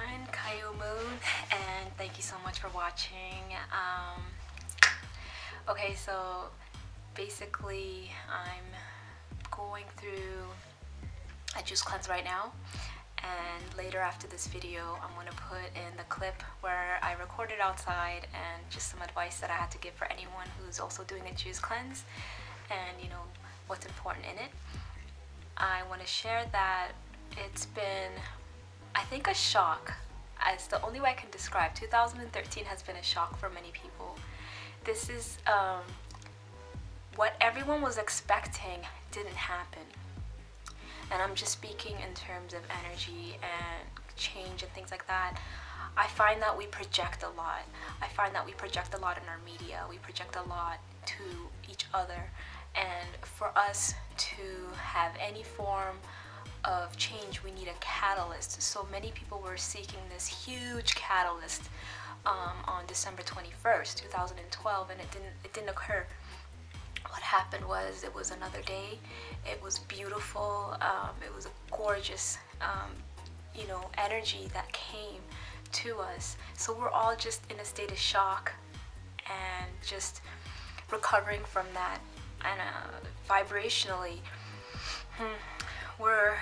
everyone, Kayo Moon, and thank you so much for watching. Okay, so basically I'm going through a juice cleanse right now, and later after this video I'm going to put in the clip where I recorded outside and just some advice that I had to give for anyone who's also doing a juice cleanse and what's important in it. I want to share that it's been, I think, a shock. It's the only way I can describe. 2013 has been a shock for many people. This is what everyone was expecting didn't happen. And I'm just speaking in terms of energy and change and things like that. I find that we project a lot. I find that we project a lot in our media. We project a lot to each other. And for us to have any form of change, we need a catalyst. So many people were seeking this huge catalyst on December 21st, 2012, and it didn't occur. What happened was, it was another day. It was beautiful. It was a gorgeous, energy that came to us. So we're all just in a state of shock and just recovering from that. And vibrationally, we're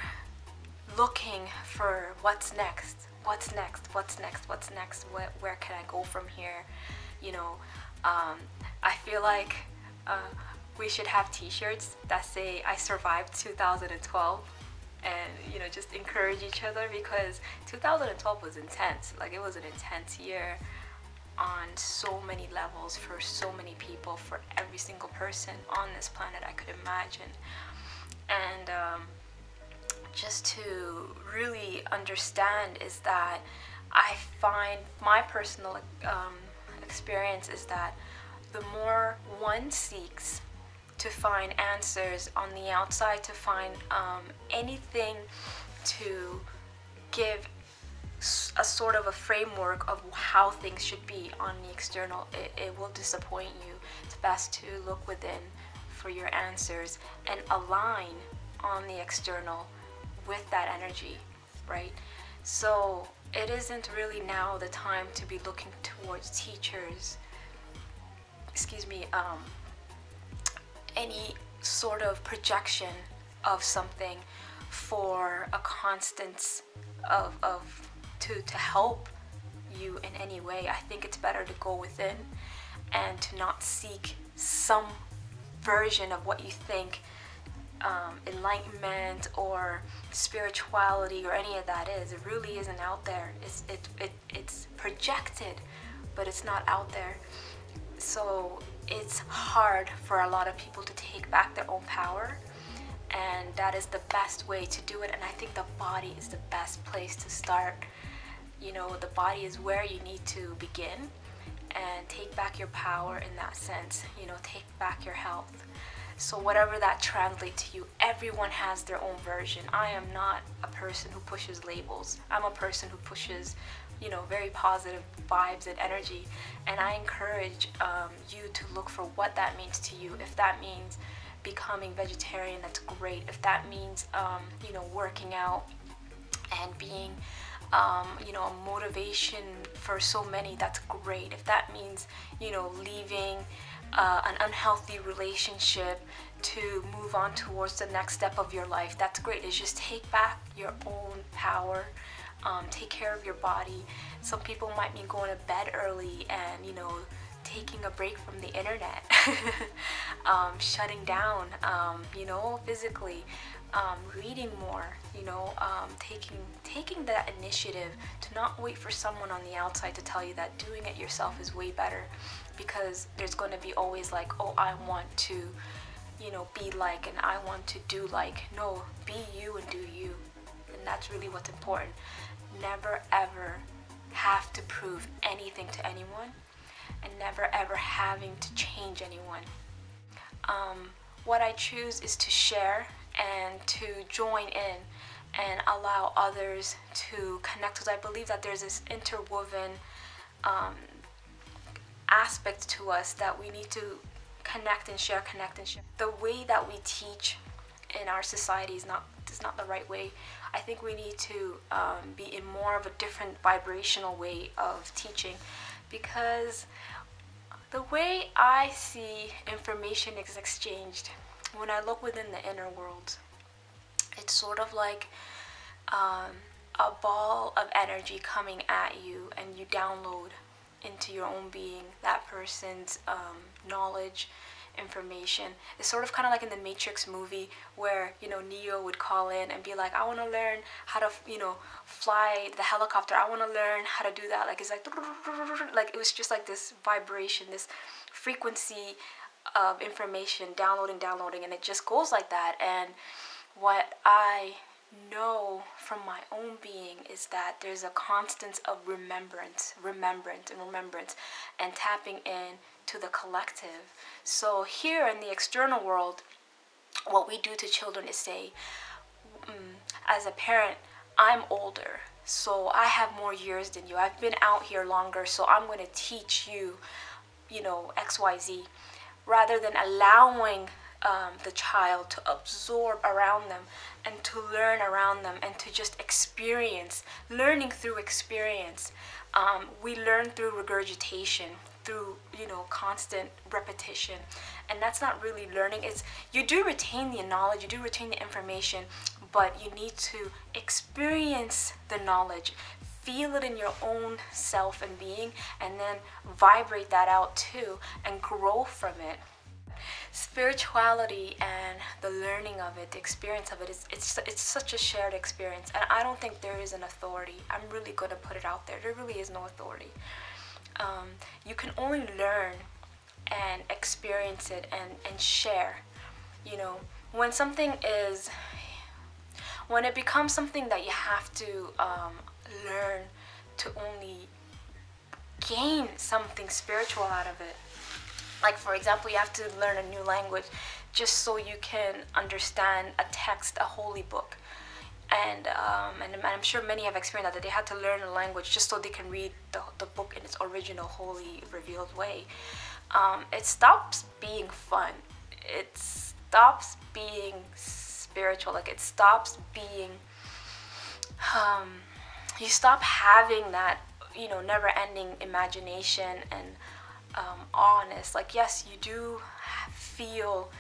looking for what's next. What's next? What's next? What's next? Where can I go from here? I feel like we should have t-shirts that say I survived 2012 and just encourage each other, because 2012 was intense. Like, it was an intense year on so many levels for so many people, for every single person on this planet I could imagine. And just to really understand is that I find my personal experience is that the more one seeks to find answers on the outside, to find anything to give a sort of a framework of how things should be on the external, it will disappoint you. It's best to look within for your answers and align on the external with that energy, right? So it isn't really now the time to be looking towards teachers, any sort of projection of something for a constance to help you in any way. I think it's better to go within and to not seek some version of what you think enlightenment or spirituality or any of that is. It really isn't out there. It's projected, but it's not out there. So it's hard for a lot of people to take back their own power, and that is the best way to do it. And I think the body is the best place to start. The body is where you need to begin and take back your power in that sense. Take back your health. So whatever that translates to you, everyone has their own version. I am not a person who pushes labels. I'm a person who pushes very positive vibes and energy, and I encourage you to look for what that means to you. If that means becoming vegetarian, that's great. If that means working out and being a motivation for so many, that's great. If that means leaving an unhealthy relationship to move on towards the next step of your life, that's great. It's just take back your own power. Take care of your body. Some people might be going to bed early and taking a break from the internet, shutting down, physically, reading more, taking that initiative to not wait for someone on the outside to tell you that doing it yourself is way better, because there's going to be always like, oh, I want to be like, and I want to do like. No, be you and do you. And that's really what's important. Never ever have to prove anything to anyone, and never ever having to change anyone. What I choose is to share and to join in and allow others to connect, because I believe that there's this interwoven aspect to us that we need to connect and share. The way that we teach in our society is not is not the right way. I think we need to be in more of a different vibrational way of teaching, because the way I see information is exchanged, when I look within the inner world, it's sort of like a ball of energy coming at you, and you download into your own being that person's knowledge, information. It's sort of kind of like in the Matrix movie where, you know, Neo would call in and be like, I want to learn how to, you know, fly the helicopter. I want to learn how to do that. Like, it's like it was just like this vibration, this frequency of information downloading, and it just goes like that. And what I know from my own being is that there's a constant of remembrance, and tapping in to the collective. So here in the external world, what we do to children is say, as a parent, I'm older, so I have more years than you. I've been out here longer, so I'm going to teach you, you know, XYZ, rather than allowing the child to absorb around them and to learn around them and to just experience, learning through experience. We learn through regurgitation, through, you know, constant repetition, and that's not really learning. It's, you do retain the knowledge, you do retain the information, but you need to experience the knowledge, feel it in your own self and being, and then vibrate that out too and grow from it. Spirituality and the learning of it, the experience of it, it's such a shared experience, and I don't think there is an authority. I'm really going to put it out there. There really is no authority. You can only learn and experience it and share. You know, when it becomes something that you have to learn to only gain something spiritual out of it. Like, for example, you have to learn a new language just so you can understand a text, a holy book. And I'm sure many have experienced that they had to learn a language just so they can read the book in its original, holy, revealed way. It stops being fun. It stops being spiritual. Like, it stops being, you stop having that, you know, never-ending imagination and awness. Like, yes, you do feel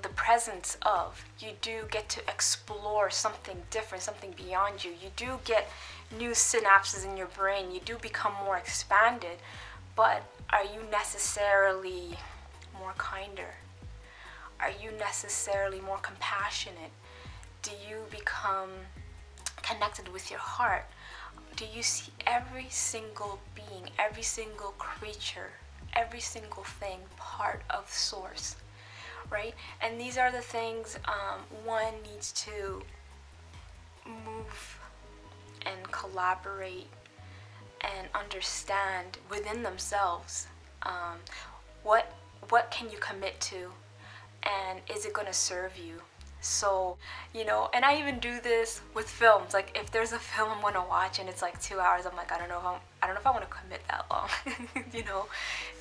the presence of, you do get to explore something different, something beyond you. You do get new synapses in your brain. You do become more expanded, but are you necessarily more kinder? Are you necessarily more compassionate? Do you become connected with your heart? Do you see every single being, every single creature, every single thing part of source, right? And these are the things one needs to move and collaborate and understand within themselves. What can you commit to, and is it going to serve you? So, you know, and I even do this with films. Like, if there's a film I'm going to watch and it's like 2 hours, I'm like, I don't know if I want to commit that long. You know,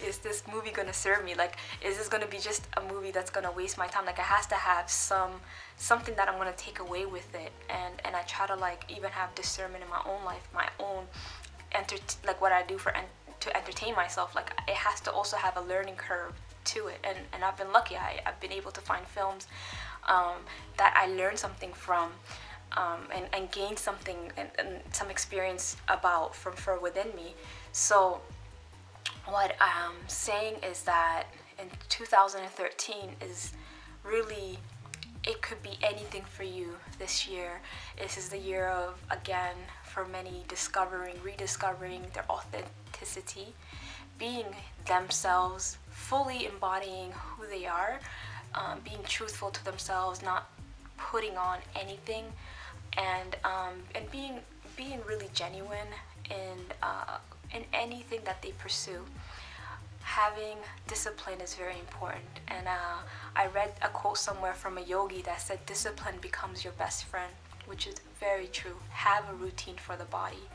is this movie going to serve me? Like, is this going to be just a movie that's going to waste my time? Like, it has to have something that I'm going to take away with it. And I try to, like, even have discernment in my own life, my own like what I do to entertain myself. Like, it has to also have a learning curve to it. And I've been lucky. I've been able to find films that I learned something from, and gained something and some experience about from within me. So what I'm saying is that in 2013 is really, it could be anything for you this year. This is the year of, again, for many, rediscovering their authenticity, being themselves, fully embodying who they are, being truthful to themselves, not putting on anything, and being really genuine in anything that they pursue. Having discipline is very important, and I read a quote somewhere from a yogi that said discipline becomes your best friend, which is very true. Have a routine for the body.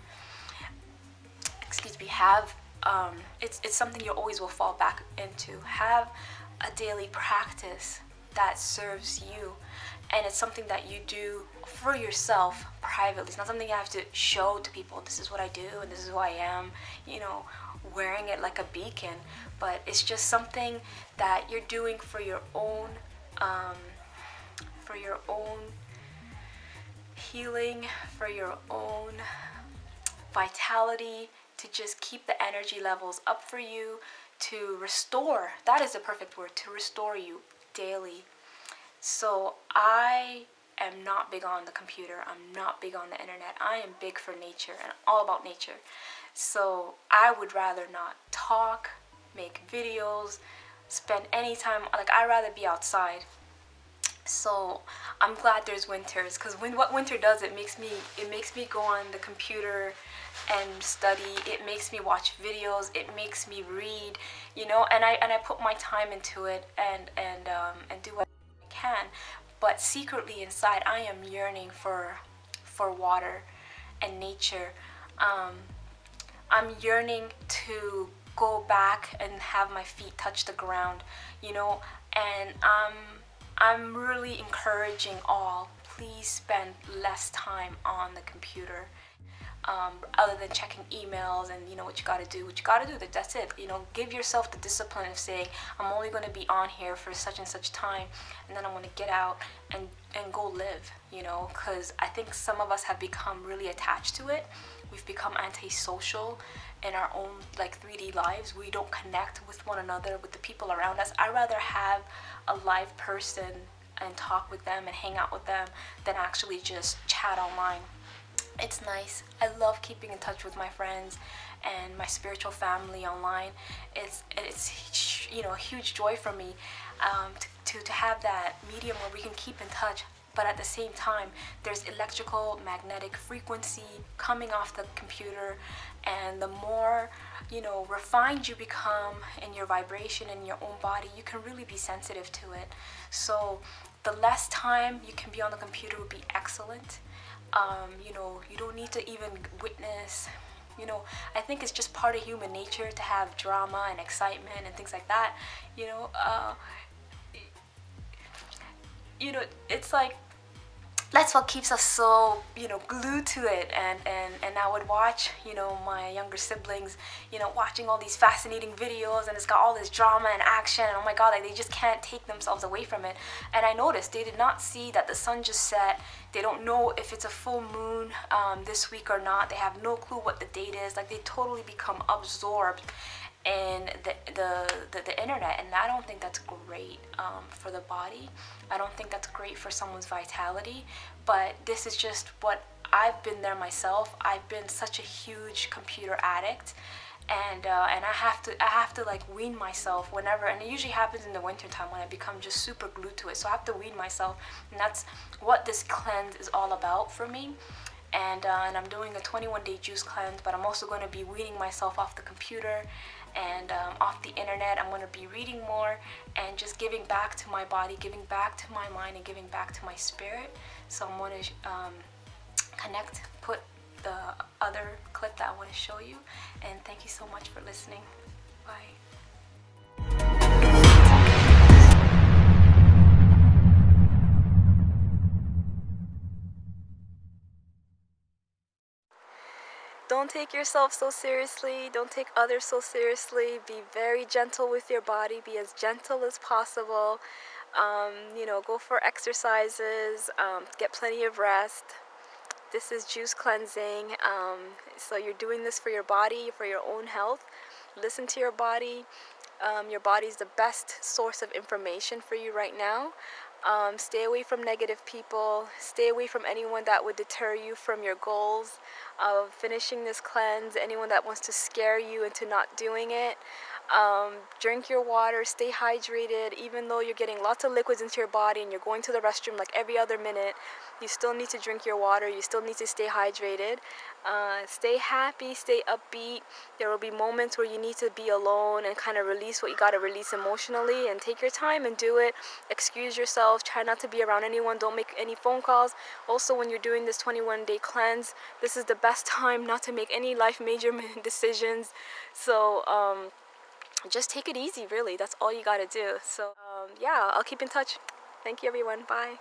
Excuse me. Have it's something you always will fall back into. Have a daily practice that serves you. and it's something that you do for yourself privately. It's not something you have to show to people. This is what I do and this is who I am, you know, wearing it like a beacon. But it's just something that you're doing for your own healing, for your own vitality, to just keep the energy levels up for you, to restore. That is the perfect word, to restore you daily. So I am not big on the computer. I'm not big on the internet. I am big for nature and all about nature. So I would rather not talk, make videos, spend any time, like I'd rather be outside. So I'm glad there's winters, because what winter does, it makes me go on the computer and study. It makes me watch videos. It makes me read, you know, and I put my time into it and do what I can. But secretly inside, I am yearning for water and nature. I'm yearning to go back and have my feet touch the ground, you know, and I'm really encouraging all, please spend less time on the computer, other than checking emails and, you know, what you gotta do, that's it. You know, give yourself the discipline of saying, I'm only gonna be on here for such and such time, and then I'm gonna get out and go live, you know, because I think some of us have become really attached to it. We've become antisocial in our own, like, 3D lives. We don't connect with one another, with the people around us. I'd rather have a live person and talk with them and hang out with them than actually just chat online. It's nice. I love keeping in touch with my friends and my spiritual family online. It's you know, a huge joy for me to have that medium where we can keep in touch. But at the same time, there's electrical magnetic frequency coming off the computer, and the more, you know, refined you become in your vibration in your own body, you can really be sensitive to it. So the less time you can be on the computer would be excellent. You know, you don't need to even witness, you know, I think it's just part of human nature to have drama and excitement and things like that, you know. You know, it's like, that's what keeps us so, you know, glued to it. And I would watch, you know, my younger siblings, you know, watching all these fascinating videos, and it's got all this drama and action, and oh my god, like, they just can't take themselves away from it. And I noticed they did not see that the sun just set. They don't know if it's a full moon this week or not. They have no clue what the date is. Like, they totally become absorbed in the internet, and I don't think that's great for the body. I don't think that's great for someone's vitality. But this is just what I've been there myself. I've been such a huge computer addict, and I have to like wean myself whenever, and it usually happens in the winter time when I become just super glued to it. So I have to wean myself, and that's what this cleanse is all about for me. And I'm doing a 21-day juice cleanse, but I'm also going to be weaning myself off the computer and off the internet. I'm going to be reading more and just giving back to my body, giving back to my mind, and giving back to my spirit. So I'm going to put the other clip that I want to show you. And thank you so much for listening. Bye. Don't take yourself so seriously. Don't take others so seriously. Be very gentle with your body. Be as gentle as possible. You know, go for exercises. Get plenty of rest. This is juice cleansing. So you're doing this for your body, for your own health. Listen to your body. Your body is the best source of information for you right now. Stay away from negative people. Stay away from anyone that would deter you from your goals of finishing this cleanse. Anyone that wants to scare you into not doing it. Drink your water. Stay hydrated. Even though you're getting lots of liquids into your body and you're going to the restroom like every other minute, you still need to drink your water. You still need to stay hydrated. Stay happy. Stay upbeat. There will be moments where you need to be alone and kind of release what you got to release emotionally, and take your time and do it. Excuse yourself. Try not to be around anyone. Don't make any phone calls. Also, when you're doing this 21-day cleanse, this is the best time not to make any life major decisions. So just take it easy, really. That's all you got to do. So yeah, I'll keep in touch. Thank you, everyone. Bye.